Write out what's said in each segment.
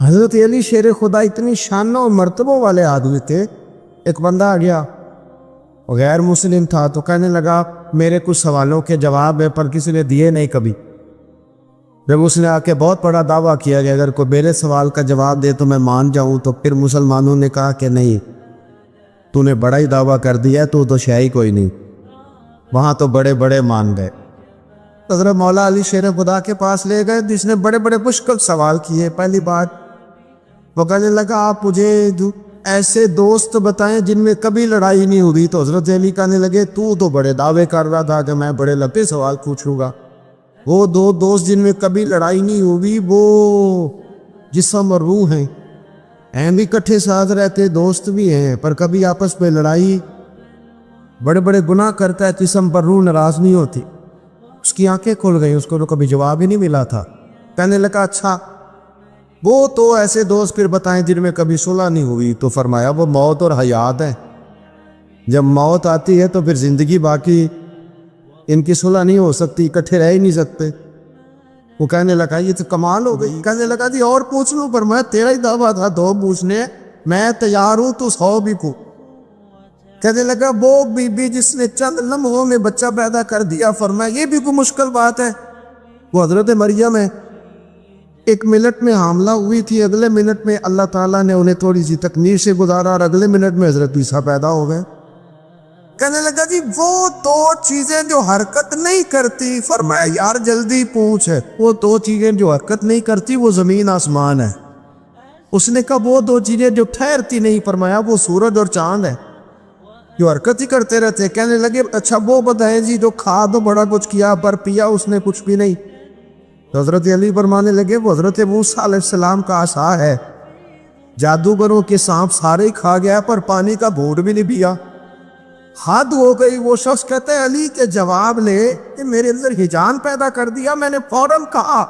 حضرت علی شیر خدا اتنی شانوں اور مرتبوں والے آدمی تھے. ایک بندہ آ گیا، وہ غیر مسلم تھا، تو کہنے لگا میرے کچھ سوالوں کے جواب ہے پر کسی نے دیے نہیں کبھی. جب اس نے آ کے بہت بڑا دعویٰ کیا کہ اگر کوئی میرے سوال کا جواب دے تو میں مان جاؤں، تو پھر مسلمانوں نے کہا کہ نہیں، تو نے بڑا ہی دعویٰ کر دیا، تو شے کوئی نہیں. وہاں تو بڑے بڑے مان گئے. حضرت مولا علی شیر خدا کے پاس لے گئے، جس نے بڑے بڑے مشکل سوال کیے. پہلی بات وہ کہنے لگا آپ مجھے ایسے دوست بتائیں جن میں کبھی لڑائی نہیں ہوئی. تو حضرت علی کہنے لگے تو بڑے دعوے کر رہا تھا کہ میں بڑے لمبے سوال پوچھوں گا. وہ دو دوست جن میں کبھی لڑائی نہیں ہوئی وہ جسم اور روح ہیں. بھی کٹھے ساتھ رہتے، دوست بھی ہیں، پر کبھی آپس میں لڑائی، بڑے بڑے گناہ کرتا ہے، جسم پر روح ناراض نہیں ہوتی. اس کی آنکھیں کھل گئیں، اس کو تو کبھی جواب ہی نہیں ملا تھا. کہنے لگا اچھا وہ تو ایسے دوست پھر بتائیں جن میں کبھی صلح نہیں ہوئی. تو فرمایا وہ موت اور حیات ہے. جب موت آتی ہے تو پھر زندگی باقی ان کی صلح نہیں ہو سکتی، اکٹھے رہ ہی نہیں سکتے. وہ کہنے لگا یہ تو کمال ہو گئی. کہنے لگا جی اور پوچھ لوں، پر میں تیرا ہی دعویٰ تھا 2 پوچھنے، میں تیار ہوں تو 100 بھی پوچھ. کہنے لگا وہ بی بی جس نے چند لمحوں میں بچہ پیدا کر دیا، فرمایا یہ بھی کوئی مشکل بات ہے. وہ حضرت مریم ہے. 1 منٹ میں حاملہ ہوئی تھی، اگلے منٹ میں اللہ تعالیٰ نے انہیں تھوڑی سی تکمیل سے گزارا اور اگلے منٹ میں حضرت عیسیٰ پیدا ہو گئے. کہنے لگا جی وہ 2 چیزیں جو حرکت نہیں کرتی، فرمایا یار جلدی پوچھ ہے. وہ 2 چیزیں جو حرکت نہیں کرتی وہ زمین آسمان ہے. اس نے کہا وہ 2 چیزیں جو ٹھہرتی نہیں، فرمایا وہ سورج اور چاند ہے جو حرکت ہی کرتے رہتے. کہنے لگے اچھا وہ بتائیں جی جو کھا تو بڑا کچھ کیا پر پیا اس نے کچھ بھی نہیں. تو حضرت علی فرمانے لگے وہ حضرت موسیٰ علیہ السلام کا عصا ہے، جادوگروں کے سانپ سارے ہی کھا گیا پر پانی کا گھونٹ بھی نہیں پیا. حد ہو گئی. وہ شخص کہتے ہیں علی کے جواب لے کہ میرے اندر ہیجان پیدا کر دیا. میں نے فوراً کہا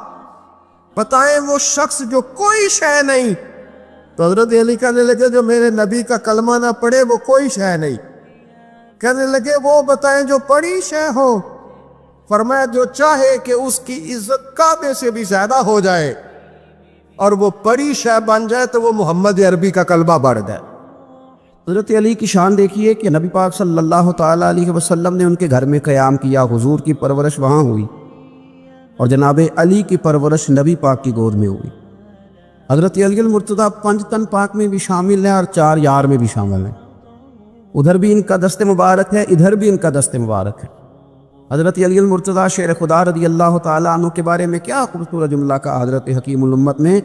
بتائیں وہ شخص جو کوئی شے نہیں. تو حضرت علی کہنے لگے جو میرے نبی کا کلمہ نہ پڑھے وہ کوئی شے نہیں. کہنے لگے وہ بتائیں جو بڑی شے ہو. فرمایا جو چاہے کہ اس کی عزت کعبے سے بھی زیادہ ہو جائے اور وہ بڑی شے بن جائے تو وہ محمد عربی کا کلمہ پڑھ جائے. حضرت علی کی شان دیکھیے کہ نبی پاک صلی اللہ تعالیٰ علیہ وسلم نے ان کے گھر میں قیام کیا، حضور کی پرورش وہاں ہوئی اور جناب علی کی پرورش نبی پاک کی گود میں ہوئی. حضرت علی المرتضیٰ 5 تن پاک میں بھی شامل ہیں اور 4 یار میں بھی شامل ہیں. ادھر بھی ان کا دست مبارک ہے، ادھر بھی ان کا دست مبارک ہے. حضرت علی المرتضیٰ شیر خدا رضی اللہ تعالیٰ عنہ کے بارے میں کیا خوبصورت جملہ کا حضرت حکیم الامت نے.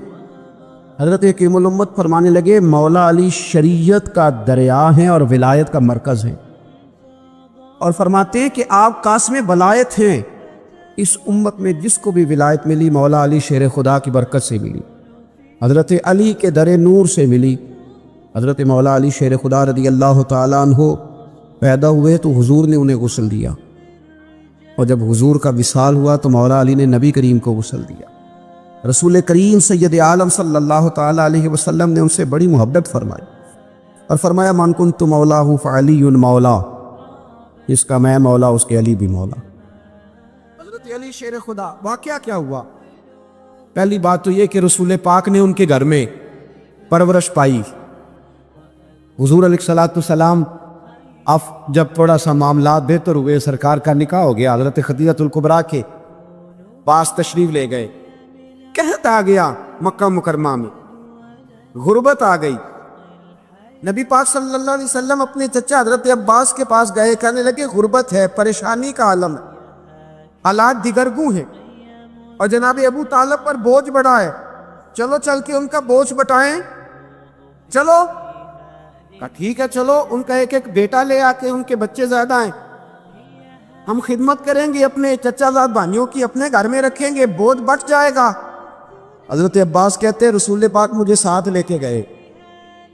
حضرت حکیم الامت فرمانے لگے مولا علی شریعت کا دریا ہیں اور ولایت کا مرکز ہیں، اور فرماتے ہیں کہ آپ قاسم ولایت ہیں. اس امت میں جس کو بھی ولایت ملی مولا علی شیر خدا کی برکت سے ملی، حضرت علی کے در نور سے ملی. حضرت مولا علی شیر خدا رضی اللہ تعالیٰ عنہ پیدا ہوئے تو حضور نے انہیں غسل دیا، اور جب حضور کا وصال ہوا تو مولا علی نے نبی کریم کو غسل دیا. رسول کریم سید عالم صلی اللہ تعالیٰ علیہ وسلم نے ان سے بڑی محبت فرمائی اور فرمایا من کنت مولاہ فعلی مولا، جس کا میں مولا اس کے علی بھی مولا. حضرت علی شیر خدا واقعہ کیا ہوا؟ پہلی بات تو یہ کہ رسول پاک نے ان کے گھر میں پرورش پائی. حضور علیہ السلام اب جب تھوڑا سا معاملات بہتر ہوئے، سرکار کا نکاح ہو گیا، حضرت خدیجہ الکبریٰ کے پاس تشریف لے گئے. قحط آ گیا مکہ مکرمہ میں، غربت آ گئی. نبی پاک صلی اللہ علیہ وسلم اپنے چچا حضرت عباس کے پاس گئے، کہنے لگے غربت ہے، پریشانی کا عالم ہے، حالات دیگرگوں ہیں اور جناب ابو طالب پر بوجھ بڑھا ہے، چلو چل کے ان کا بوجھ بٹائیں. چلو کہا ٹھیک ہے چلو. ان کا ایک بیٹا لے آ کے، ان کے بچے زیادہ ہیں، ہم خدمت کریں گے اپنے چچا زاد بھائیوں کی، اپنے گھر میں رکھیں گے، بوجھ بٹ جائے گا. حضرت عباس کہتے ہیں رسول پاک مجھے ساتھ لے کے گئے.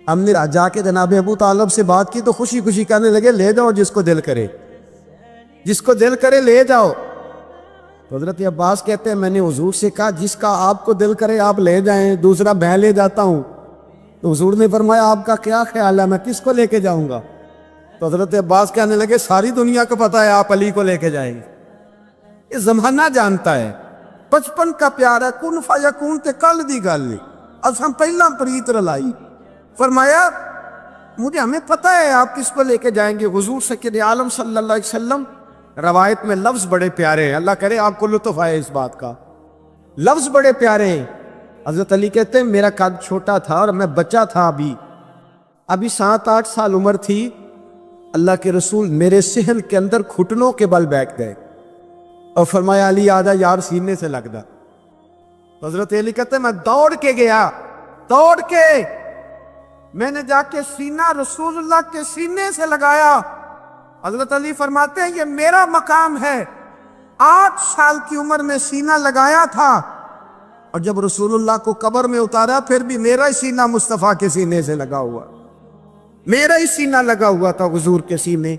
ہم نے جا کے جناب ابو طالب سے بات کی تو خوشی خوشی کہنے لگے لے جاؤ جس کو دل کرے، جس کو دل کرے لے جاؤ. تو حضرت عباس کہتے ہیں میں نے حضور سے کہا جس کا آپ کو دل کرے آپ لے جائیں، دوسرا میں لے جاتا ہوں. تو حضور نے فرمایا آپ کا کیا خیال ہے، میں کس کو لے کے جاؤں گا؟ تو حضرت عباس کہنے لگے ساری دنیا کو پتہ ہے آپ علی کو لے کے جائیں گے. یہ زمانہ جانتا ہے، بچپن کا پیار ہے، کن فیکون تے کل دی گل نہیں. اساں پہلا پریت رلائی. فرمایا مجھے ہمیں پتہ ہے آپ کس کو لے کے جائیں گے. حضور سید عالم صلی اللہ علیہ وسلم روایت میں لفظ بڑے پیارے ہیں, اللہ کرے آپ کو لطف آئے اس بات کا. لفظ بڑے پیارے ہیں. حضرت علی کہتے ہیں میرا قد چھوٹا تھا اور میں بچہ تھا, ابھی 7-8 سال عمر تھی. اللہ کے رسول میرے صحن کے اندر گھٹنوں کے بل بیٹھ گئے اور فرمایا علی آجا یار سینے سے لگ دا. حضرت علی کہتے ہیں میں دوڑ کے گیا, دوڑ کے میں نے جا کے سینہ رسول اللہ کے سینے سے لگایا. حضرت علی فرماتے ہیں یہ میرا مقام ہے. 8 سال کی عمر میں سینہ لگایا تھا اور جب رسول اللہ کو قبر میں اتارا پھر بھی میرا ہی سینہ مصطفیٰ کے سینے سے لگا ہوا, میرا ہی سینہ لگا ہوا تھا حضور کے سینے.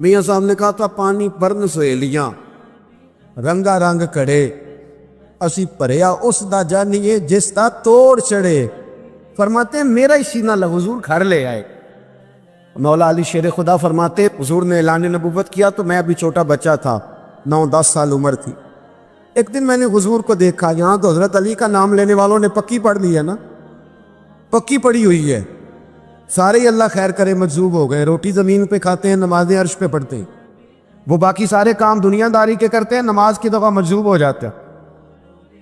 میاں صاحب نے کہا تھا پانی برن سہیلیاں رنگا رنگ کڑے اسی پریا اس دا جانیے جس دا توڑ چڑھے. فرماتے ہیں میرا ہی سینہ حضور گھر لے آئے. مولا علی شیر خدا فرماتے حضور نے اعلان نبوت کیا تو میں ابھی چھوٹا بچہ تھا, 9-10 سال عمر تھی. ایک دن میں نے حضور کو دیکھا, یہاں تو حضرت علی کا نام لینے والوں نے پکی پڑھ لی ہے نا, پکی پڑھی ہوئی ہے. سارے ہی اللہ خیر کرے مجذوب ہو گئے, روٹی زمین پہ کھاتے ہیں, نمازیں عرش پہ پڑھتے ہیں. وہ باقی سارے کام دنیا داری کے کرتے ہیں, نماز کی دفعہ مجذوب ہو جاتے ہیں.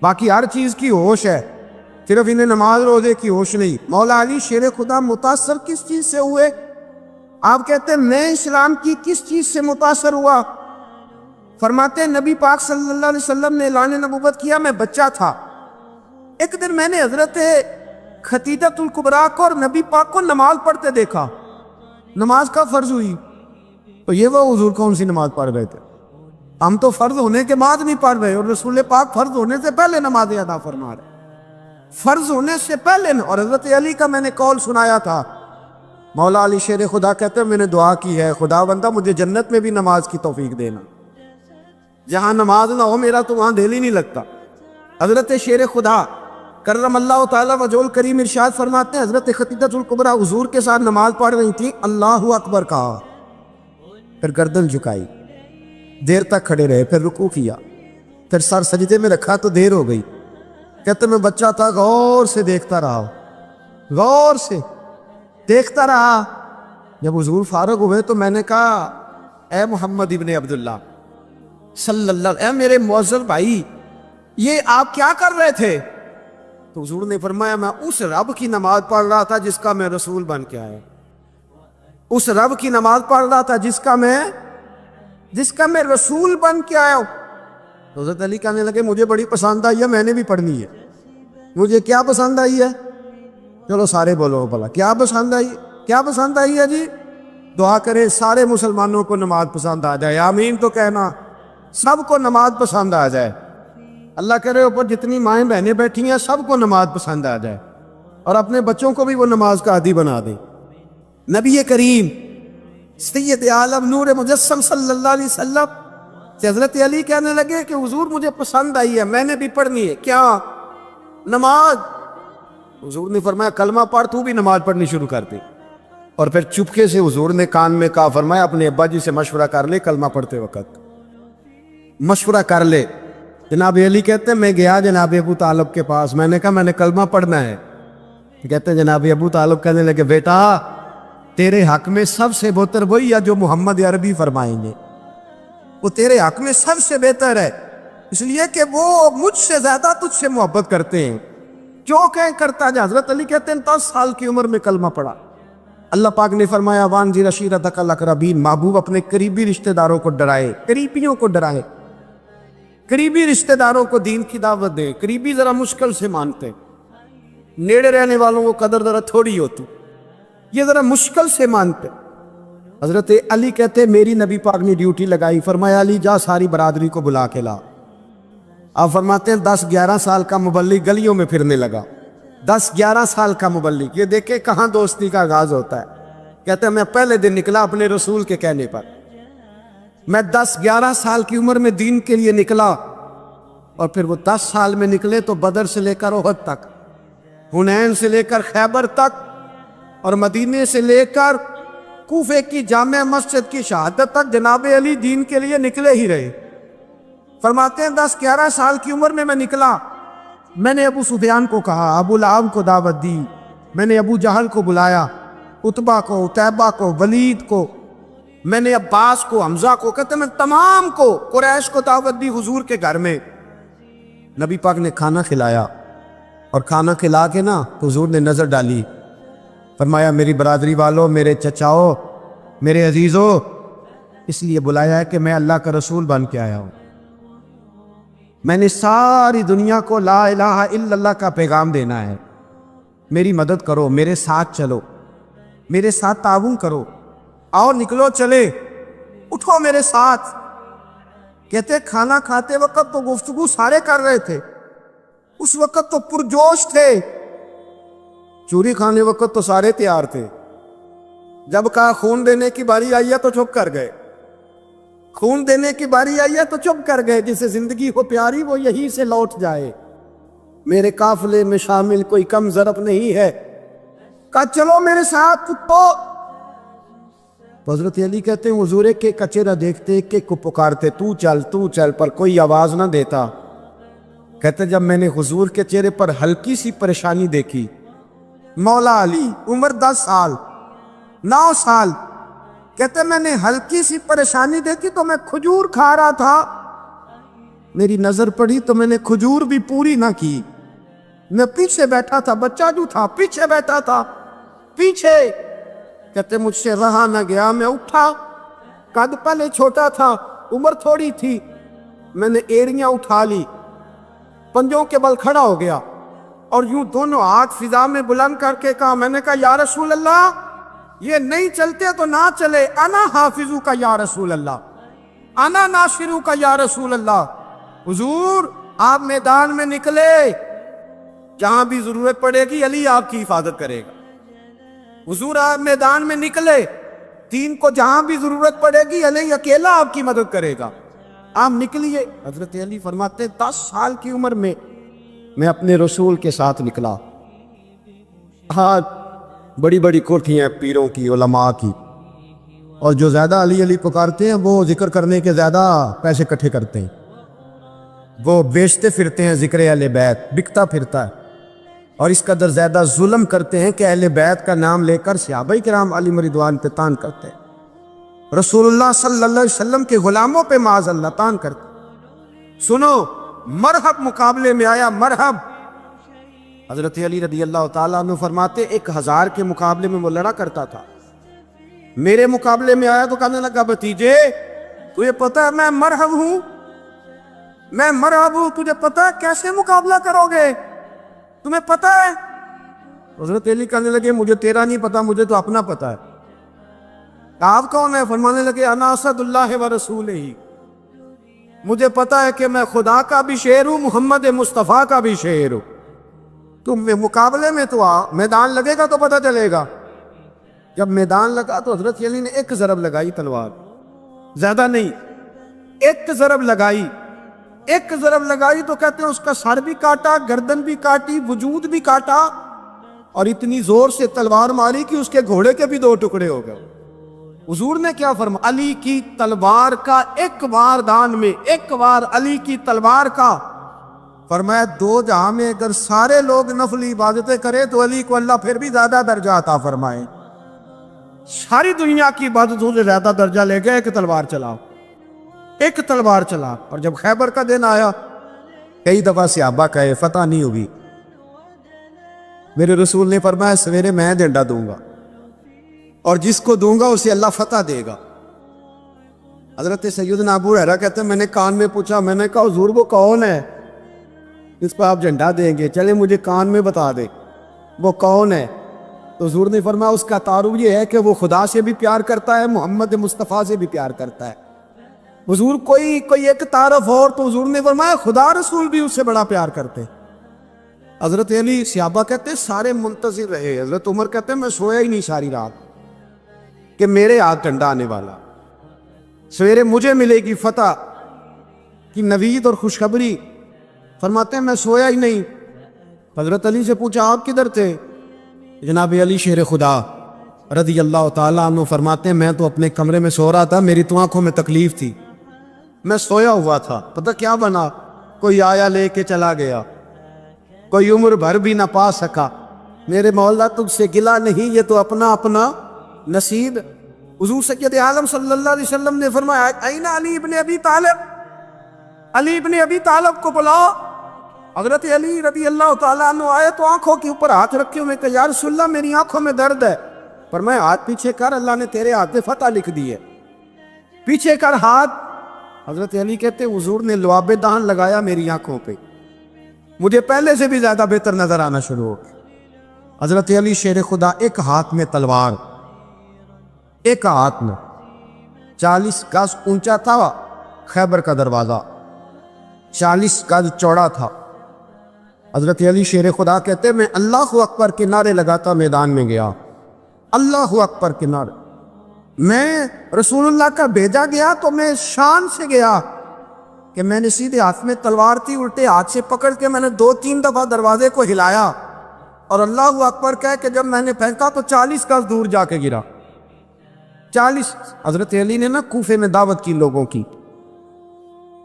باقی ہر چیز کی ہوش ہے, صرف انہیں نماز روزے کی ہوش نہیں. مولا علی شیر خدا متاثر کس چیز سے ہوئے؟ آپ کہتے ہیں میں اسلام کی کس چیز سے متاثر ہوا؟ فرماتے ہیں نبی پاک صلی اللہ علیہ وسلم نے اعلان نبوت کیا, میں بچہ تھا. ایک دن میں نے حضرت خدیجہ الکبریٰ کو اور نبی پاک کو نماز پڑھتے دیکھا. نماز کا فرض ہوئی تو یہ وہ حضور کون سی نماز پڑھ رہے تھے؟ ہم تو فرض ہونے کے بعد نہیں پڑھ رہے, اور رسول پاک فرض ہونے سے پہلے نماز ادا فرما رہے, فرض ہونے سے پہلے. اور حضرت علی کا میں نے قول سنایا تھا. مولا علی شیر خدا کہتے ہیں میں نے دعا کی ہے خدا بندہ مجھے جنت میں بھی نماز کی توفیق دینا, جہاں نماز نہ ہو میرا تو وہاں دل ہی نہیں لگتا. حضرت شیر خدا کرم اللہ تعالیٰ وجہ کریم ارشاد فرماتے ہیں حضرت خدیجہ الکبریٰ حضور کے ساتھ نماز پڑھ رہی تھی, اللہ اکبر کہا, پھر گردن جھکائی, دیر تک کھڑے رہے, پھر رکوع کیا, پھر سر سجدے میں رکھا تو دیر ہو گئی. کہتے میں بچہ تھا, غور سے دیکھتا رہا, غور سے دیکھتا رہا. جب حضور فارغ ہوئے تو میں نے کہا اے محمد ابن عبداللہ صلی اللہ علیہ وسلم, اے میرے معزز بھائی یہ آپ کیا کر رہے تھے؟ تو حضور نے فرمایا میں اس رب کی نماز پڑھ رہا تھا جس کا میں رسول بن کے آیا, اس رب کی نماز پڑھ رہا تھا جس کا میں رسول بن کے آیا ہوں. تو حضرت علی کہنے لگے مجھے بڑی پسند آئی ہے, میں نے بھی پڑھنی ہے. مجھے کیا پسند آئی ہے؟ چلو سارے بولو بھلا کیا پسند آئی, کیا پسند آئی ہے جی؟ دعا کرے سارے مسلمانوں کو نماز پسند آ جائے, آمین تو کہنا, سب کو نماز پسند آ جائے. اللہ کرے اوپر جتنی مائیں بہنیں بیٹھی ہیں سب کو نماز پسند آ جائے, اور اپنے بچوں کو بھی وہ نماز کا عادی بنا دے. نبی کریم سید عالم نور مجسم صلی اللہ علیہ وسلم سے حضرت علی کہنے لگے کہ حضور مجھے پسند آئی ہے, میں نے بھی پڑھنی ہے. کیا؟ نماز. حضور نے فرمایا کلمہ پڑھ, تو بھی نماز پڑھنی شروع کر دے. اور پھر چپکے سے حضور نے کان میں کہا, فرمایا اپنے ابا جی سے مشورہ کر لے, کلمہ پڑھتے وقت مشورہ کر لے. جناب علی کہتے ہیں میں گیا جناب ابو طالب کے پاس, میں نے کہا میں نے کلمہ پڑھنا ہے. کہتے ہیں جناب ابو طالب کہنے لگے بیٹا تیرے حق میں سب سے بہتر وہی ہے جو محمد عربی فرمائیں گے, وہ تیرے حق میں سب سے بہتر ہے, اس لیے کہ وہ مجھ سے زیادہ تجھ سے محبت کرتے ہیں, جو کہیں کرتا جا. حضرت علی کہتے ہیں 10 سال کی عمر میں کلمہ پڑھا. اللہ پاک نے فرمایا وانذر عشیرتک الاقربین, محبوب اپنے قریبی رشتہ داروں کو ڈرائے, قریبیوں کو ڈرائے, قریبی رشتہ داروں کو دین کی دعوت دے. قریبی ذرا مشکل سے مانتے, نیڑے رہنے والوں کو قدر ذرا تھوڑی ہوتی, یہ ذرا مشکل سے مانتے. حضرت علی کہتے میری نبی پاک نے ڈیوٹی لگائی, فرمایا علی جا ساری برادری کو بلا کے لا. آپ فرماتے ہیں 10-11 سال کا مبلغ گلیوں میں پھرنے لگا, 10-11 سال کا مبلغ. یہ دیکھیں کہاں دوستی کا آغاز ہوتا ہے. کہتے ہیں میں پہلے دن نکلا اپنے رسول کے کہنے پر, میں 10-11 سال کی عمر میں دین کے لیے نکلا, اور پھر وہ 10 سال میں نکلے تو بدر سے لے کر احد تک, حنین سے لے کر خیبر تک, اور مدینے سے لے کر کوفے کی جامع مسجد کی شہادت تک جناب علی دین کے لیے نکلے ہی رہے. فرماتے ہیں 10-11 سال کی عمر میں نکلا, میں نے ابو سفیان کو کہا، ابو لہب کو دعوت دی، میں نے ابو جہل کو بلایا، عتبہ کو، عتیبہ کو، ولید کو، میں نے عباس کو، حمزہ کو، کہتے میں تمام کو، قریش کو دعوت دی حضور کے گھر میں۔ نبی پاک نے کھانا کھلایا، اور کھانا کھلا کے نا حضور نے نظر ڈالی، فرمایا میری برادری والوں، میرے چچاؤ، میرے عزیزوں، اس لیے بلایا ہے کہ میں اللہ کا رسول بن کے آیا ہوں۔ میں نے ساری دنیا کو لا الہ الا اللہ کا پیغام دینا ہے، میری مدد کرو، میرے ساتھ چلو، میرے ساتھ تعاون کرو، آؤ نکلو چلے، اٹھو میرے ساتھ۔ کہتے کھانا کھاتے وقت تو گفتگو سارے کر رہے تھے، اس وقت تو پرجوش تھے، چوری کھانے وقت تو سارے تیار تھے، جب کہا خون دینے کی باری آئی ہے تو چپ کر گئے، خون دینے کی باری آئی ہے تو چپ کر گئے، جسے زندگی ہو پیاری وہ یہیں سے لوٹ جائے، میرے قافلے میں شامل کوئی کم ضرب نہیں ہے، کہا چلو میرے ساتھ اٹھو۔ تو حضرت علی کہتے ہیں حضور ایک ایک کا چہرہ دیکھتے، ایک ایک کو پکارتے، تو چل، پر کوئی آواز نہ دیتا۔ کہتے جب میں نے حضور کے چہرے پر ہلکی سی پریشانی دیکھی، مولا علی عمر 10 سال 9 سال، کہتے میں نے ہلکی سی پریشانی دیکھی تو میں کھجور کھا رہا تھا، میری نظر پڑی تو میں نے کھجور بھی پوری نہ کی، میں پیچھے بیٹھا تھا، بچہ جو تھا پیچھے بیٹھا تھا، پیچھے۔ کہتے مجھ سے رہا نہ گیا، میں اٹھا، قد پہلے چھوٹا تھا، عمر تھوڑی تھی، میں نے ایڑیاں اٹھا لی، پنجوں کے بل کھڑا ہو گیا، اور یوں دونوں ہاتھ فضا میں بلند کر کے کہا، میں نے کہا یا رسول اللہ یہ نہیں چلتے تو نہ چلے، انا حافظو کا یا رسول اللہ، انا ناصرو کا یا رسول اللہ۔ حضور آپ میدان میں نکلے، جہاں بھی ضرورت پڑے گی علی آپ کی حفاظت کرے گا۔ حضور آپ میدان میں نکلے، دین کو جہاں بھی ضرورت پڑے گی علی اکیلا آپ کی مدد کرے گا۔ آپ نکلیے، حضرت علی فرماتے 10 سال کی عمر میں میں اپنے رسول کے ساتھ نکلا۔ ہاں بڑی بڑی کوٹھیاں پیروں کی، علماء کی، اور جو زیادہ علی علی پکارتے ہیں وہ ذکر کرنے کے زیادہ پیسے اکٹھے کرتے ہیں، وہ بیچتے پھرتے ہیں ذکر اہل بیت، بکتا پھرتا ہے، اور اس قدر زیادہ ظلم کرتے ہیں کہ اہل بیت کا نام لے کر صحابہ کرام علیہ رضوان پہ تان کرتے ہیں، رسول اللہ صلی اللہ علیہ وسلم کے غلاموں پہ معاذ اللہ تان کرتے ہیں۔ سنو مرحب مقابلے میں آیا، مرحب۔ حضرت علی رضی اللہ تعالیٰ عنہ فرماتے 1000 کے مقابلے میں وہ لڑا کرتا تھا، میرے مقابلے میں آیا تو کہنے لگا بھتیجے تجھے پتا ہے میں مرحب ہوں، میں مرحب ہوں، تجھے پتا ہے کیسے مقابلہ کرو گے، تمہیں پتا ہے؟ حضرت علی کہنے لگے مجھے تیرا نہیں پتا، مجھے تو اپنا پتا ہے۔ آپ کون ہے؟ فرمانے لگے انا اسد اللہ و رسول ہی، مجھے پتا ہے کہ میں خدا کا بھی شعر ہوں، محمد مصطفیٰ کا بھی شعر ہوں، تم مقابلے میں تو آ، میدان لگے گا تو پتہ چلے گا۔ جب میدان لگا تو حضرت علی نے ایک ضرب لگائی تلوار، زیادہ نہیں، ایک ضرب لگائی، ایک ضرب لگائی تو کہتے ہیں اس کا سر بھی کاٹا، گردن بھی کاٹی، وجود بھی کاٹا، اور اتنی زور سے تلوار ماری کہ اس کے گھوڑے کے بھی 2 ٹکڑے ہو گئے۔ حضور نے کیا فرمایا؟ علی کی تلوار کا ایک بار دان میں، ایک بار علی کی تلوار کا، فرمایا 2 جہاں میں اگر سارے لوگ نفل عبادتیں کرے تو علی کو اللہ پھر بھی زیادہ درجہ عطا فرمائے، ساری دنیا کی عبادتوں سے زیادہ درجہ لے گئے، ایک تلوار چلاؤ، ایک تلوار چلا۔ اور جب خیبر کا دن آیا، کئی دفعہ صحابہ کہے فتح نہیں ہوگی، میرے رسول نے فرمایا سویرے میں جھنڈا دوں گا، اور جس کو دوں گا اسے اللہ فتح دے گا۔ حضرت سیدنا ابو ہریرہ کہتے ہیں میں نے کان میں پوچھا، میں نے کہا حضور وہ کون ہے اس پہ آپ جھنڈا دیں گے؟ چلے مجھے کان میں بتا دے وہ کون ہے۔ تو حضور نے فرمایا اس کا تعارف یہ ہے کہ وہ خدا سے بھی پیار کرتا ہے، محمد مصطفیٰ سے بھی پیار کرتا ہے۔ حضور کوئی ایک تعارف اور، تو حضور نے فرمایا خدا رسول بھی اس سے بڑا پیار کرتے۔ حضرت علی، صحابہ کہتے سارے منتظر رہے، حضرت عمر کہتے میں سویا ہی نہیں ساری رات کہ میرے ہاتھ ڈنڈا آنے والا، سویرے مجھے ملے گی فتح کی نوید اور خوشخبری۔ فرماتے ہیں میں سویا ہی نہیں۔ حضرت علی سے پوچھا آپ کدھر تھے؟ جناب علی شیر خدا رضی اللہ تعالیٰ عنہ فرماتے ہیں میں تو اپنے کمرے میں سو رہا تھا، میری تو آنکھوں میں تکلیف تھی، میں سویا ہوا تھا، پتہ کیا بنا، کوئی آیا لے کے چلا گیا، کوئی عمر بھر بھی نہ پا سکا. میرے مولا تجھ سے گلا نہیں، یہ تو اپنا اپنا نصیب. حضور سید عالم صلی اللہ علیہ وسلم نے فرمایا این علی ابن ابی طالب، علی ابن ابی طالب کو بلاؤ. حضرت علی رضی اللہ تعالیٰ عنہ آئے تو آنکھوں کے اوپر ہاتھ رکھے ہوئے کہ یا رسول اللہ میری آنکھوں میں درد ہے. فرمایا ہاتھ پیچھے کر، اللہ نے تیرے ہاتھ میں فتح لکھ دی ہے. پیچھے کر ہاتھ. حضرت علی کہتے حضور نے لعاب دہن لگایا میری آنکھوں پہ، مجھے پہلے سے بھی زیادہ بہتر نظر آنا شروع ہو گیا. حضرت علی شیر خدا، ایک ہاتھ میں تلوار، ایک ہاتھ میں 40 گز اونچا تھا خیبر کا دروازہ، 40 گز چوڑا تھا. حضرت علی شیر خدا کہتے میں اللہ اکبر کے نعرے لگاتا میدان میں گیا، اللہ اکبر کے نعرے. میں رسول اللہ کا بھیجا گیا تو میں شان سے گیا کہ میں نے سیدھے ہاتھ میں تلوار تھی، الٹے ہاتھ سے پکڑ کے میں نے 2-3 دفعہ دروازے کو ہلایا اور اللہ اکبر کہہ کہ جب میں نے پھینکا تو 40 گز دور جا کے گرا. 40. حضرت علی نے نا کوفے میں دعوت کی لوگوں کی،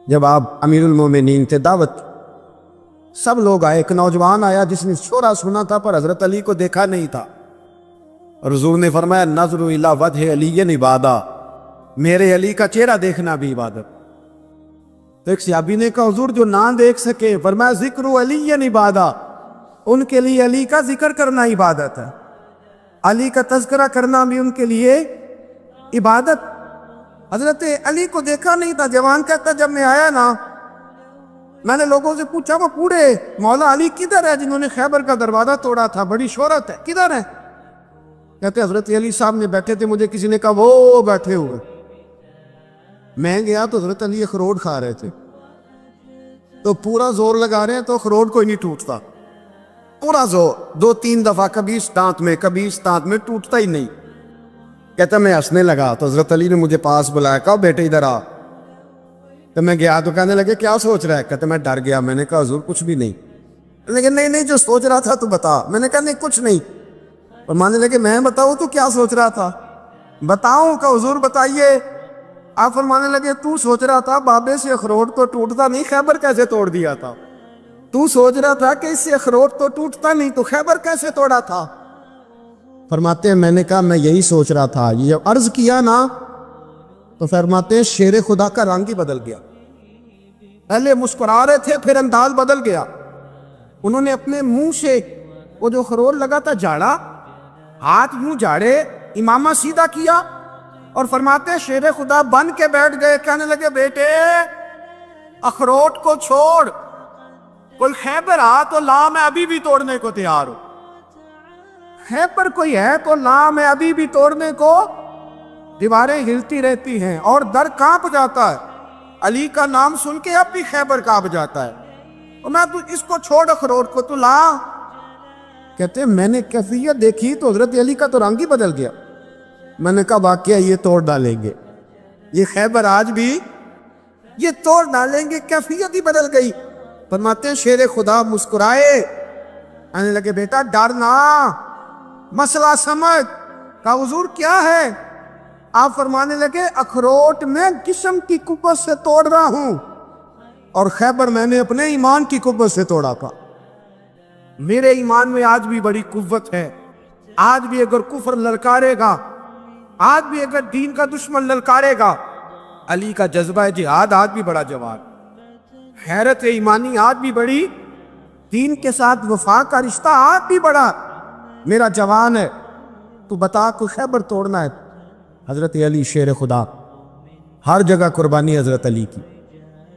جب آپ امیر المومنین تھے، دعوت سب لوگ آئے. ایک نوجوان آیا جس نے شورا سنا تھا پر حضرت علی کو دیکھا نہیں تھا. حضور نے فرمایا نظر الی وجہ علی عبادہ، میرے علی کا چہرہ دیکھنا بھی عبادت. تو ایک صحابی نے کہا حضور جو نہ دیکھ سکے، فرمایا ذکر علی عبادہ، ان کے لیے علی کا ذکر کرنا عبادت ہے، علی کا تذکرہ کرنا بھی ان کے لیے عبادت. حضرت علی کو دیکھا نہیں تھا. جوان کہتا جب میں آیا نا میں نے لوگوں سے پوچھا وہ پورے مولا علی کدھر ہے جنہوں نے خیبر کا دروازہ توڑا تھا، بڑی شہرت ہے، کدھر ہے؟ کہتے حضرت علی صاحب نے بیٹھے تھے، مجھے کسی نے کہا وہ بیٹھے ہوئے. میں گیا تو حضرت علی اخروٹ کھا رہے تھے، تو پورا زور لگا رہے ہیں تو اخروٹ کوئی نہیں ٹوٹتا، پورا زور 2-3 دفعہ، کبھی اس دانت میں کبھی اس دانت میں، ٹوٹتا ہی نہیں. کہتا میں ہنسنے لگا تو حضرت علی نے مجھے پاس بلایا، کہا بیٹے ادھر آ. تو میں گیا تو کہنے لگے کیا سوچ رہا ہے؟ کہتے میں ڈر گیا. میں نے کہا حضور کچھ بھی نہیں. لیکن نہیں جو سوچ رہا تھا تو بتا. میں نے کہا نہیں کچھ نہیں. اور ماننے لگے میں بتاؤں تو کیا سوچ رہا تھا؟ بتاؤں؟ کہ حضور بتائیے. آپ فرمانے لگے تو سوچ رہا تھا بابے سے اخروٹ تو ٹوٹتا نہیں، خیبر کیسے توڑ دیا تھا؟ تو سوچ رہا تھا کہ اس سے اخروٹ تو ٹوٹتا نہیں تو خیبر کیسے توڑا تھا؟ فرماتے ہیں میں نے کہا میں یہی سوچ رہا تھا. یہ جب عرض کیا نا تو فرماتے ہیں شیر خدا کا رنگ ہی بدل گیا. پہلے مسکرا رہے تھے پھر انداز بدل گیا. انہوں نے اپنے منہ سے وہ جو خرور لگا تھا جھاڑا، ہاتھ یوں جھاڑے، امامہ سیدھا کیا اور فرماتے ہیں شیر خدا بن کے بیٹھ گئے. کہنے لگے بیٹے اخروٹ کو چھوڑ، کوئی خیبر آ تو لا، میں ابھی بھی توڑنے کو تیار ہوں. خیبر کوئی ہے تو لا، میں ابھی بھی توڑنے کو. دیواریں ہلتی رہتی ہیں اور در کانپ جاتا ہے. علی کا نام سن کے اب بھی خیبر کانپ جاتا ہے. اور میں تو اس کو چھوڑ اخروٹ کو تو لا. کہتے ہیں میں نے کیفیت دیکھی تو حضرت علی کا تو رنگ ہی بدل گیا. میں نے کہا واقعہ یہ توڑ ڈالیں گے، یہ خیبر آج بھی یہ توڑ ڈالیں گے، کیفیت ہی بدل گئی. فرماتے ہیں شیر خدا مسکرائے، آنے لگے بیٹا ڈرنا، مسئلہ سمجھ. کہا حضور کیا ہے؟ آپ فرمانے لگے اخروٹ میں جسم کی قوت سے توڑ رہا ہوں اور خیبر میں نے اپنے ایمان کی قوت سے توڑا تھا. میرے ایمان میں آج بھی بڑی قوت ہے. آج بھی اگر کفر للکارے گا، آج بھی اگر دین کا دشمن للکارے گا، علی کا جذبہ جہاد آج بھی بڑا جوان، حیرت ایمانی آج بھی بڑی، دین کے ساتھ وفا کا رشتہ آج بھی بڑا میرا جوان ہے. تو بتا کو خیبر توڑنا ہے. حضرت علی شیر خدا، ہر جگہ قربانی حضرت علی کی.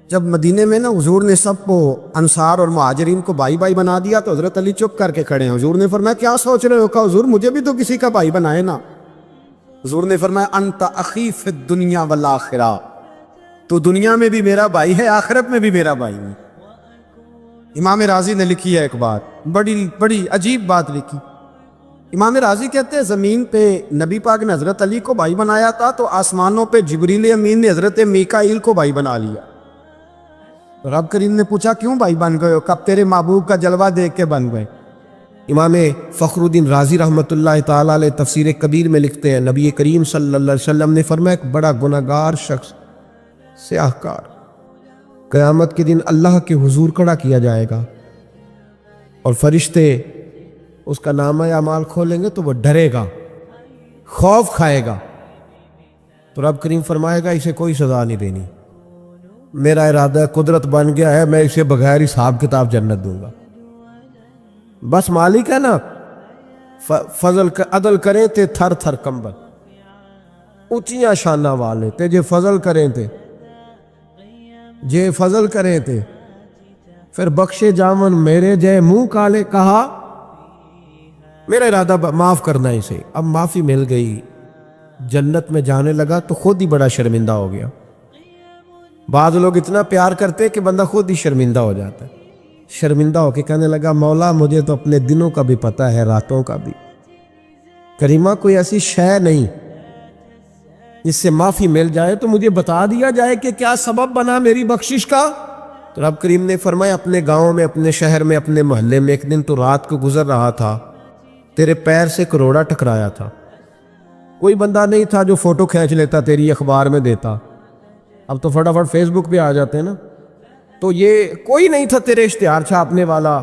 جب مدینے میں نا حضور نے سب کو انصار اور مہاجرین کو بھائی بھائی بنا دیا تو حضرت علی چپ کر کے کھڑے ہیں. حضور نے فرمایا کیا سوچ رہے ہو؟ کہا حضور مجھے بھی تو کسی کا بھائی بنائے نا. حضور نے فرمایا انت اخی فی الدنیا والآخرہ، تو دنیا میں بھی میرا بھائی ہے، آخرت میں بھی میرا بھائی ہے. امام راضی نے لکھی ہے ایک بات، بڑی عجیب بات لکھی. امام راضی کہتے ہیں زمین پہ نبی پاک نے حضرت علی کو بھائی بنایا تھا تو آسمانوں پہ جبریل امین نے حضرت میکائیل کو بھائی بنا لیا. رب کریم نے پوچھا کیوں بھائی بن گئے ہو؟ کب تیرے محبوب کا جلوہ دیکھ کے بن گئے. امام فخر الدین رازی رحمۃ اللہ تعالیٰ علیہ تفسیر کبیر میں لکھتے ہیں نبی کریم صلی اللہ علیہ وسلم نے فرمایا ایک بڑا گناہگار شخص، سیاہ کار، قیامت کے دن اللہ کے حضور کھڑا کیا جائے گا. اور فرشتے اس کا نامہ اعمال کھولیں گے تو وہ ڈرے گا، خوف کھائے گا، تو رب کریم فرمائے گا اسے کوئی سزا نہیں دینی، میرا ارادہ قدرت بن گیا ہے، میں اسے بغیر حساب کتاب جنت دوں گا۔ بس مالک ہے نا، فضل عدل کریں تے تھر تھر کمبل، اونچیاں شانہ والے تے جے فضل کریں تے جے فضل کریں تے پھر بخشے جامن میرے جے منہ کالے، کہا میرا ارادہ معاف کرنا اسے، اب معافی مل گئی، جنت میں جانے لگا تو خود ہی بڑا شرمندہ ہو گیا۔ بعض لوگ اتنا پیار کرتے کہ بندہ خود ہی شرمندہ ہو جاتا ہے، شرمندہ ہو کے کہنے لگا مولا مجھے تو اپنے دنوں کا بھی پتہ ہے، راتوں کا بھی، کریمہ کوئی ایسی شے نہیں جس سے معافی مل جائے تو مجھے بتا دیا جائے کہ کیا سبب بنا میری بخشش کا۔ تو رب کریم نے فرمایا اپنے گاؤں میں، اپنے شہر میں، اپنے محلے میں ایک دن تو رات کو گزر رہا تھا، تیرے پیر سے کروڑا ٹکرایا تھا، کوئی بندہ نہیں تھا جو فوٹو کھینچ لیتا تیری اخبار میں دیتا، اب تو فٹافٹ فیس بک پہ آ جاتے ہیں نا، تو یہ کوئی نہیں تھا تیرے اشتہار چھاپنے والا،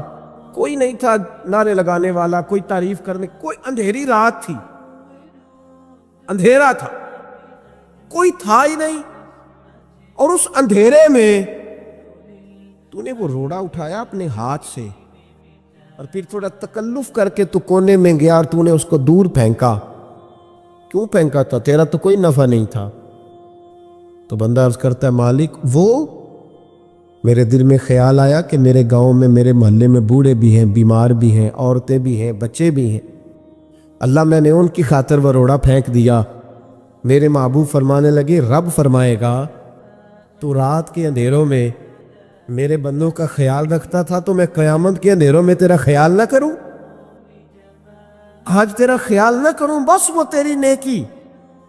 کوئی نہیں تھا نعرے لگانے والا، کوئی تعریف کرنے، کوئی اندھیری رات تھی، اندھیرا تھا، کوئی تھا ہی نہیں، اور اس اندھیرے میں تو نے وہ روڑا اٹھایا اپنے ہاتھ سے اور پھر تھوڑا تکلف کر کے تو کونے میں گیا اور تو نے اس کو دور پھینکا۔ کیوں پھینکا تھا؟ تیرا تو کوئی نفع نہیں تھا۔ تو بندہ عرض کرتا ہے مالک وہ میرے دل میں خیال آیا کہ میرے گاؤں میں، میرے محلے میں بوڑھے بھی ہیں، بیمار بھی ہیں، عورتیں بھی ہیں، بچے بھی ہیں، اللہ میں نے ان کی خاطر وہ روڑا پھینک دیا۔ میرے محبوب فرمانے لگے، رب فرمائے گا تو رات کے اندھیروں میں میرے بندوں کا خیال رکھتا تھا تو میں قیامت کے اندھیروں میں تیرا خیال نہ کروں؟ آج تیرا خیال نہ کروں؟ بس وہ تیری نیکی،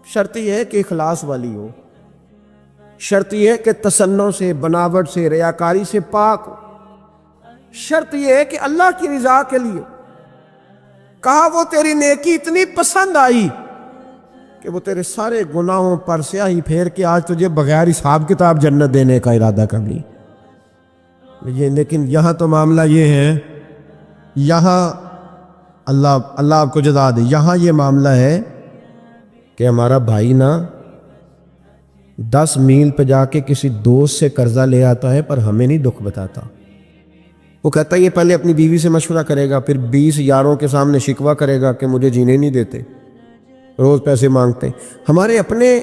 شرط یہ ہے کہ اخلاص والی ہو، شرط یہ ہے کہ تصنع سے، بناوٹ سے، ریاکاری سے پاک ہو، شرط یہ ہے کہ اللہ کی رضا کے لیے۔ کہا وہ تیری نیکی اتنی پسند آئی کہ وہ تیرے سارے گناہوں پر سیاہی پھیر کے آج تجھے بغیر حساب کتاب جنت دینے کا ارادہ کر لی۔ لیکن یہاں تو معاملہ یہ ہے، یہاں اللہ آپ کو جزا دے، یہاں یہ معاملہ ہے کہ ہمارا بھائی نا 10 میل پہ جا کے کسی دوست سے قرضہ لے آتا ہے پر ہمیں نہیں دکھ بتاتا۔ وہ کہتا ہے یہ پہلے اپنی بیوی سے مشورہ کرے گا، پھر 20 یاروں کے سامنے شکوہ کرے گا کہ مجھے جینے نہیں دیتے، روز پیسے مانگتے۔ ہمارے اپنے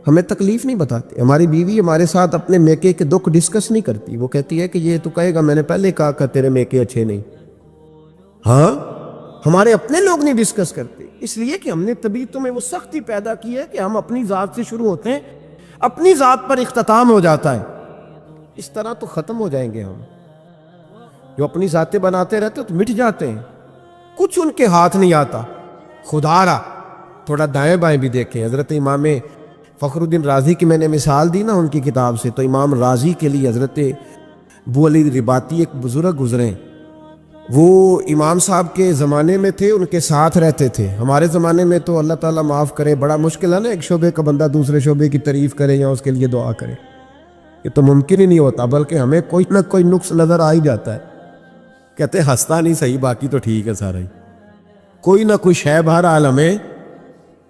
ہمیں تکلیف نہیں بتاتے، ہماری بیوی ہمارے ساتھ اپنے میکے کے دکھ ڈسکس نہیں کرتی، وہ کہتی ہے کہ یہ تو کہے گا میں نے پہلے کہا کہ تیرے میکے اچھے نہیں۔ ہاں ہمارے اپنے لوگ نہیں ڈسکس کرتے، اس لیے کہ ہم نے طبیعتوں میں وہ سختی پیدا کی ہے کہ ہم اپنی ذات سے شروع ہوتے ہیں، اپنی ذات پر اختتام ہو جاتا ہے۔ اس طرح تو ختم ہو جائیں گے ہم، جو اپنی ذاتیں بناتے رہتے تو مٹ جاتے ہیں، کچھ ان کے ہاتھ نہیں آتا۔ خدا را تھوڑا دائیں بائیں بھی دیکھیں، حضرت امام فخر الدین رازی کی میں نے مثال دی نا ان کی کتاب سے، تو امام رازی کے لیے حضرت ابو علی رباطی ایک بزرگ گزرے، وہ امام صاحب کے زمانے میں تھے، ان کے ساتھ رہتے تھے۔ ہمارے زمانے میں تو اللہ تعالیٰ معاف کرے بڑا مشکل ہے نا، ایک شعبے کا بندہ دوسرے شعبے کی تعریف کرے یا اس کے لیے دعا کرے، یہ تو ممکن ہی نہیں ہوتا، بلکہ ہمیں کوئی نہ کوئی نقص نظر آ ہی جاتا ہے، کہتے ہنستا نہیں صحیح، باقی تو ٹھیک ہے سارا ہی، کوئی نہ کوئی شے بہرحال ہمیں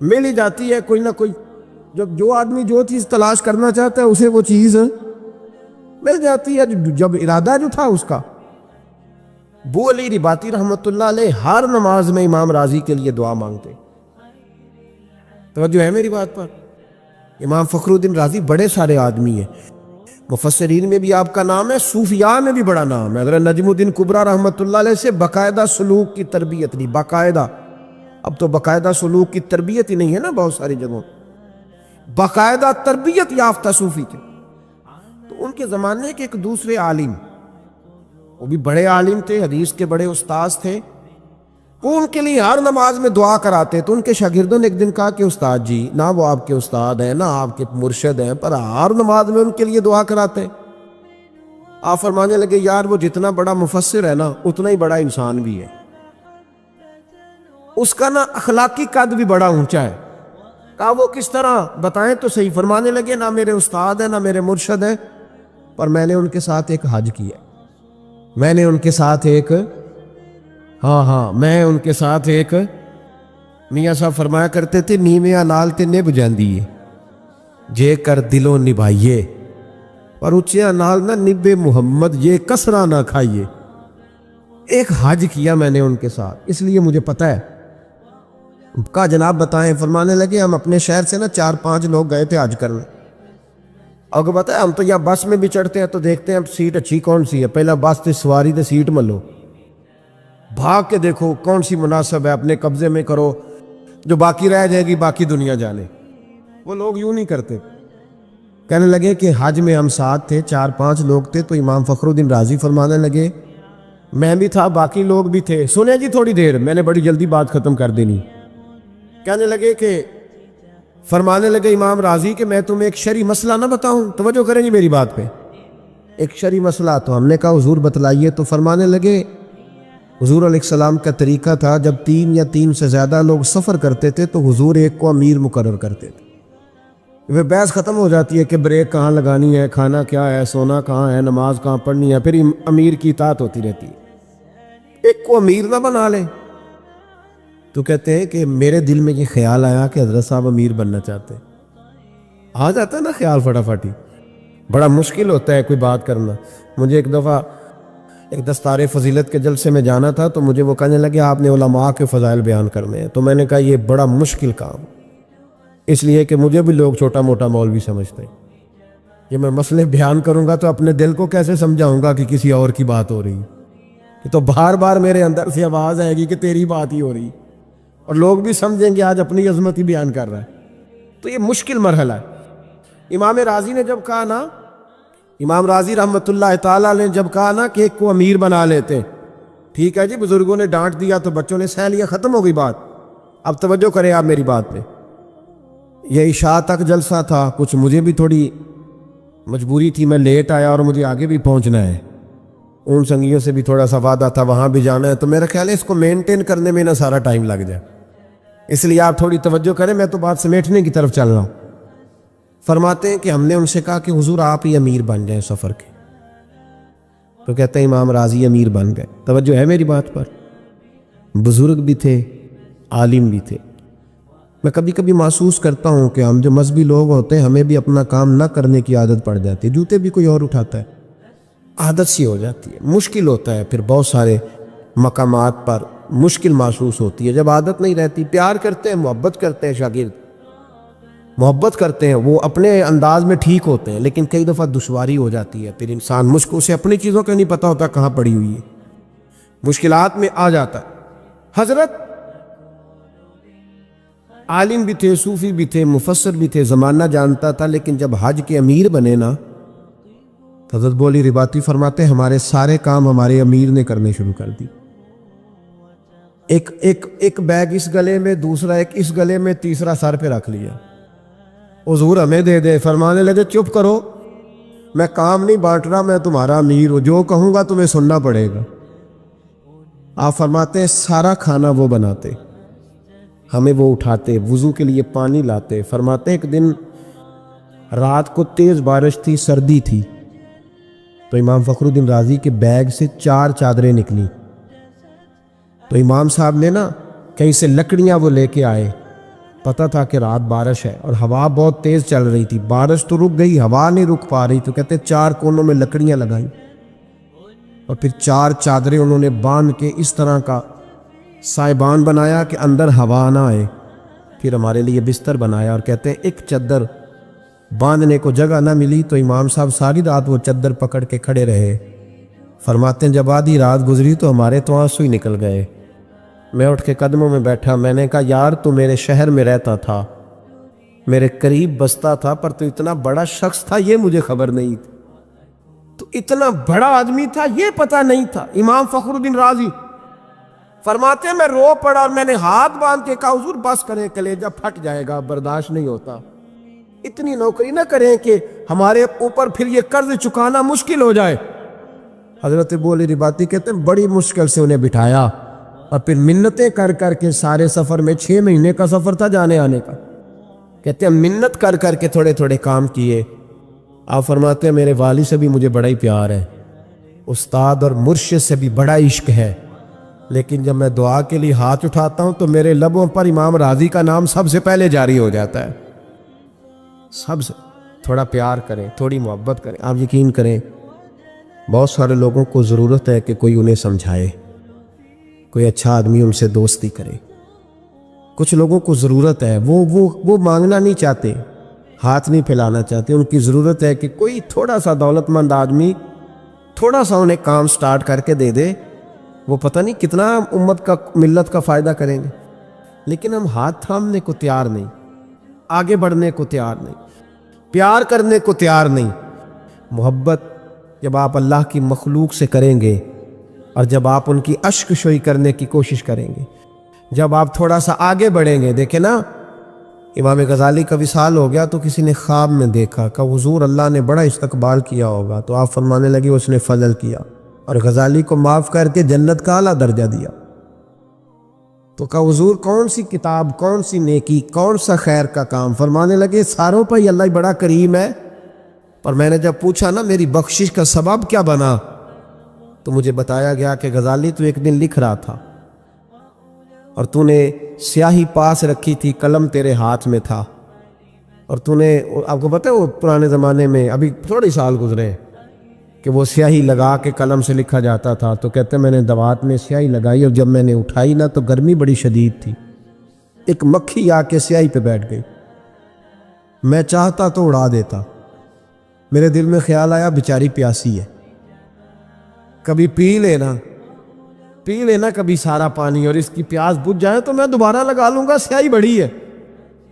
مل ہی جاتی ہے، کوئی نہ کوئی، جو آدمی جو چیز تلاش کرنا چاہتا ہے اسے وہ چیز مل جاتی ہے، جب ارادہ جو تھا اس کا۔ ابو علی رباطی رحمۃ اللہ علیہ ہر نماز میں امام رازی کے لیے دعا مانگتے۔ توجہ ہے میری بات پر؟ امام فخر الدین رازی بڑے سارے آدمی ہیں، مفسرین میں بھی آپ کا نام ہے، صوفیاء میں بھی بڑا نام ہے۔ حضرت نجم الدین کبریٰ رحمۃ اللہ علیہ سے باقاعدہ سلوک کی تربیت لی، باقاعدہ، اب تو باقاعدہ سلوک کی تربیت ہی نہیں ہے نا بہت ساری جگہوں، باقاعدہ تربیت یافتہ صوفی تھے۔ تو ان کے زمانے کے ایک دوسرے عالم، وہ بھی بڑے عالم تھے، حدیث کے بڑے استاذ تھے، وہ ان کے لیے ہر نماز میں دعا کراتے۔ تو ان کے شاگردوں نے ایک دن کہا کہ استاد جی، نہ وہ آپ کے استاد ہیں، نہ آپ کے مرشد ہیں، پر ہر نماز میں ان کے لیے دعا کراتے۔ آپ فرمانے لگے یار وہ جتنا بڑا مفسر ہے نا اتنا ہی بڑا انسان بھی ہے، اس کا نا اخلاقی قد بھی بڑا اونچا ہے۔ کہا وہ کس طرح؟ بتائیں تو صحیح۔ فرمانے لگے نہ میرے استاد ہیں نہ میرے مرشد ہیں، پر میں نے ان کے ساتھ ایک حج کیا، میں نے ان کے ساتھ ایک ہاں میں ان کے ساتھ ایک میاں صاحب فرمایا کرتے تھے نیویاں نال تے نبھ جاندی ہے جے کر دلوں نبھائیے پر اچھیاں نال نہ نبے محمد یہ کسرہ نہ کھائیے۔ ایک حج کیا میں نے ان کے ساتھ، اس لیے مجھے پتہ ہے۔ کہا جناب بتائیں، فرمانے لگے ہم اپنے شہر سے نا 4-5 لوگ گئے تھے حج کرنے، اور بتائیں ہم تو یا بس میں بھی چڑھتے ہیں تو دیکھتے ہیں سیٹ اچھی کون سی ہے، پہلا بس تے سواری تے سیٹ ملو، بھاگ کے دیکھو کون سی مناسب ہے، اپنے قبضے میں کرو، جو باقی رہ جائے گی باقی دنیا جانے۔ وہ لوگ یوں نہیں کرتے۔ کہنے لگے کہ حج میں ہم ساتھ تھے، 4-5 لوگ تھے، تو امام فخر الدین رازی فرمانے لگے میں بھی تھا، باقی لوگ بھی تھے، سنیں جی تھوڑی دیر، میں نے بڑی جلدی بات ختم کر دینی۔ کہنے لگے کہ فرمانے لگے امام رازی کہ میں تمہیں ایک شرعی مسئلہ نہ بتاؤں، توجہ کریں جی میری بات پہ، ایک شرعی مسئلہ۔ تو ہم نے کہا حضور بتلائیے۔ تو فرمانے لگے حضور علیہ السلام کا طریقہ تھا جب 3 یا 3 سے زیادہ لوگ سفر کرتے تھے تو حضور ایک کو امیر مقرر کرتے تھے۔ وہ بحث ختم ہو جاتی ہے کہ بریک کہاں لگانی ہے، کھانا کیا ہے، سونا کہاں ہے، نماز کہاں پڑھنی ہے، پھر امیر کی اطاعت ہوتی رہتی ہے۔ ایک کو امیر نہ بنا لیں۔ تو کہتے ہیں کہ میرے دل میں یہ خیال آیا کہ حضرت صاحب امیر بننا چاہتے ہیں۔ آ جاتا ہے نا خیال فٹافٹ ہی، بڑا مشکل ہوتا ہے کوئی بات کرنا۔ مجھے ایک دفعہ ایک دستار فضیلت کے جلسے میں جانا تھا، تو مجھے وہ کہنے لگے آپ نے علماء کے فضائل بیان کرنے ہیں، تو میں نے کہا یہ بڑا مشکل کام، اس لیے کہ مجھے بھی لوگ چھوٹا موٹا مولوی سمجھتے ہیں۔ یہ میں مسئلے بیان کروں گا تو اپنے دل کو کیسے سمجھاؤں گا کہ کسی اور کی بات ہو رہی ہے؟ تو بار بار میرے اندر سے آواز آئے گی کہ تیری بات ہی ہو رہی، اور لوگ بھی سمجھیں گے آج اپنی عظمت ہی بیان کر رہا ہے۔ تو یہ مشکل مرحلہ ہے۔ امام راضی نے جب کہا نا، امام راضی رحمۃ اللہ تعالیٰ نے جب کہا نا کہ ایک کو امیر بنا لیتے، ٹھیک ہے جی، بزرگوں نے ڈانٹ دیا تو بچوں نے سہ لیا، ختم ہو گئی بات۔ اب توجہ کریں آپ میری بات پہ۔ یہ عشاء تک جلسہ تھا، کچھ مجھے بھی تھوڑی مجبوری تھی، میں لیٹ آیا اور مجھے آگے بھی پہنچنا ہے، ان سنگیوں سے بھی تھوڑا سا وعدہ تھا، وہاں بھی جانا ہے، تو میرا خیال ہے اس کو مینٹین کرنے میں نہ سارا ٹائم لگ جائے، اس لیے آپ تھوڑی توجہ کریں، میں تو بات سمیٹنے کی طرف چل رہا ہوں۔ فرماتے ہیں کہ ہم نے ان سے کہا کہ حضور آپ ہی امیر بن جائیں سفر کے، تو کہتے ہیں امام راضی امیر بن گئے۔ توجہ ہے میری بات پر؟ بزرگ بھی تھے، عالم بھی تھے۔ میں کبھی کبھی محسوس کرتا ہوں کہ ہم جو مذہبی لوگ ہوتے ہیں ہمیں بھی اپنا کام نہ کرنے کی عادت پڑ جاتی ہے، جوتے بھی کوئی اور اٹھاتا ہے، عادت سی ہو جاتی ہے، مشکل ہوتا ہے، پھر بہت سارے مقامات پر مشکل محسوس ہوتی ہے جب عادت نہیں رہتی۔ پیار کرتے ہیں، محبت کرتے ہیں، شاگرد محبت کرتے ہیں، وہ اپنے انداز میں ٹھیک ہوتے ہیں، لیکن کئی دفعہ دشواری ہو جاتی ہے، پھر انسان مشکل سے اپنی چیزوں کا نہیں پتہ ہوتا کہاں پڑی ہوئی ہے، مشکلات میں آ جاتا ہے۔ حضرت عالم بھی تھے، صوفی بھی تھے، مفسر بھی تھے، زمانہ جانتا تھا، لیکن جب حج کے امیر بنے نا، حضرت بولی رباطی فرماتے ہیں ہمارے سارے کام ہمارے امیر نے کرنے شروع کر دی۔ ایک بیگ اس گلے میں، دوسرا ایک اس گلے میں، تیسرا سر پہ رکھ لیا، حضور ہمیں دے دے۔ فرمانے لگے چپ کرو، میں کام نہیں بانٹ رہا، میں تمہارا امیر ہوں، جو کہوں گا تمہیں سننا پڑے گا۔ آپ فرماتے ہیں سارا کھانا وہ بناتے، ہمیں وہ اٹھاتے، وضو کے لیے پانی لاتے۔ فرماتے ہیں ایک دن رات کو تیز بارش تھی، سردی تھی، تو امام فخر الدین رازی کے بیگ سے 4 چادریں نکلی، تو امام صاحب نے نا کہیں سے لکڑیاں وہ لے کے آئے، پتہ تھا کہ رات بارش ہے اور ہوا بہت تیز چل رہی تھی، بارش تو رک گئی، ہوا نہیں رک پا رہی، تو کہتے 4 کونوں میں لکڑیاں لگائیں اور پھر 4 چادریں انہوں نے باندھ کے اس طرح کا سائبان بنایا کہ اندر ہوا نہ آئے، پھر ہمارے لیے بستر بنایا، اور کہتے ہیں ایک چادر باندھنے کو جگہ نہ ملی تو امام صاحب ساری رات وہ چادر پکڑ کے کھڑے رہے۔ فرماتے ہیں جب آدھی رات گزری تو ہمارے تو آنسو ہی نکل گئے۔ میں اٹھ کے قدموں میں بیٹھا، میں نے کہا یار تو میرے شہر میں رہتا تھا، میرے قریب بستا تھا، پر تو اتنا بڑا شخص تھا یہ مجھے خبر نہیں تھی، تو اتنا بڑا آدمی تھا یہ پتہ نہیں تھا۔ امام فخر الدین رازی فرماتے ہیں میں رو پڑا اور میں نے ہاتھ باندھ کے کہا حضور بس کریں، کلیجہ پھٹ جائے گا، برداشت نہیں ہوتا، اتنی نوکری نہ کریں کہ ہمارے اوپر پھر یہ قرض چکانا مشکل ہو جائے۔ حضرت بولی رباطی کہتے ہیں بڑی مشکل سے انہیں بٹھایا اور پھر منتیں کر کر کے، سارے سفر میں 6 مہینے کا سفر تھا جانے آنے کا، کہتے ہیں منت کر کر کے تھوڑے تھوڑے کام کیے۔ آپ فرماتے ہیں میرے والد سے بھی مجھے بڑا ہی پیار ہے، استاد اور مرشد سے بھی بڑا عشق ہے، لیکن جب میں دعا کے لیے ہاتھ اٹھاتا ہوں تو میرے لبوں پر امام راضی کا نام سب سے پہلے جاری ہو جاتا ہے. سب سے تھوڑا پیار کریں, تھوڑی محبت کریں. آپ یقین کریں بہت سارے لوگوں کو ضرورت ہے کہ کوئی انہیں سمجھائے, کوئی اچھا آدمی ان سے دوستی کرے. کچھ لوگوں کو ضرورت ہے, وہ مانگنا نہیں چاہتے, ہاتھ نہیں پھیلانا چاہتے. ان کی ضرورت ہے کہ کوئی تھوڑا سا دولت مند آدمی تھوڑا سا انہیں کام سٹارٹ کر کے دے دے. وہ پتہ نہیں کتنا امت کا, ملت کا فائدہ کریں گے. لیکن ہم ہاتھ تھامنے کو تیار نہیں, آگے بڑھنے کو تیار نہیں, پیار کرنے کو تیار نہیں. محبت جب آپ اللہ کی مخلوق سے کریں گے اور جب آپ ان کی اشک شوئی کرنے کی کوشش کریں گے, جب آپ تھوڑا سا آگے بڑھیں گے. دیکھیں نا امام غزالی کا وصال ہو گیا تو کسی نے خواب میں دیکھا کہ حضور اللہ نے بڑا استقبال کیا ہوگا, تو آپ فرمانے لگے اس نے فضل کیا اور غزالی کو معاف کر کے جنت کا اعلیٰ درجہ دیا. تو کہا حضور کون سی کتاب, کون سی نیکی, کون سا خیر کا کام؟ فرمانے لگے ساروں پر ہی اللہ بڑا کریم ہے, پر میں نے جب پوچھا نا میری بخشش کا سبب کیا بنا, تو مجھے بتایا گیا کہ غزالی تو ایک دن لکھ رہا تھا اور تو نے سیاہی پاس رکھی تھی, قلم تیرے ہاتھ میں تھا, اور تو نے, آپ کو پتہ ہے وہ پرانے زمانے میں ابھی تھوڑے سال گزرے کہ وہ سیاہی لگا کے قلم سے لکھا جاتا تھا. تو کہتے ہیں میں نے دوات میں سیاہی لگائی اور جب میں نے اٹھائی نا تو گرمی بڑی شدید تھی, ایک مکھی آ کے سیاہی پہ بیٹھ گئی. میں چاہتا تو اڑا دیتا. میرے دل میں خیال آیا بیچاری پیاسی ہے, کبھی پی لینا کبھی سارا پانی, اور اس کی پیاس بجھ جائے تو میں دوبارہ لگا لوں گا, سیاہی بڑی ہے.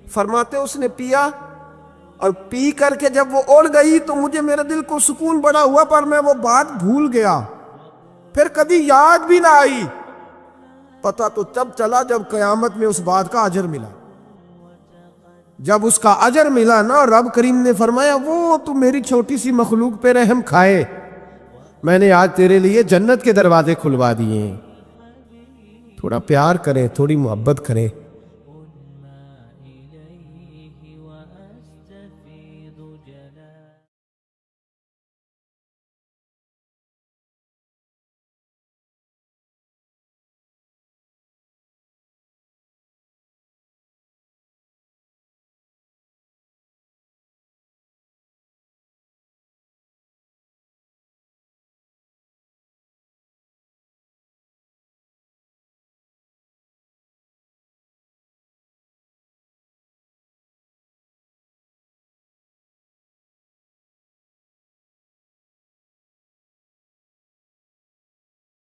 فرماتے اس نے پیا اور پی کر کے جب وہ اڑ گئی تو مجھے میرے دل کو سکون بڑا ہوا, پر میں وہ بات بھول گیا, پھر کبھی یاد بھی نہ آئی. پتہ تو تب چلا جب قیامت میں اس بات کا اجر ملا. جب اس کا اجر ملا نا, رب کریم نے فرمایا وہ تو میری چھوٹی سی مخلوق پہ رحم کھائے, میں نے آج تیرے لیے جنت کے دروازے کھلوا دیے ہیں. تھوڑا پیار کریں, تھوڑی محبت کریں.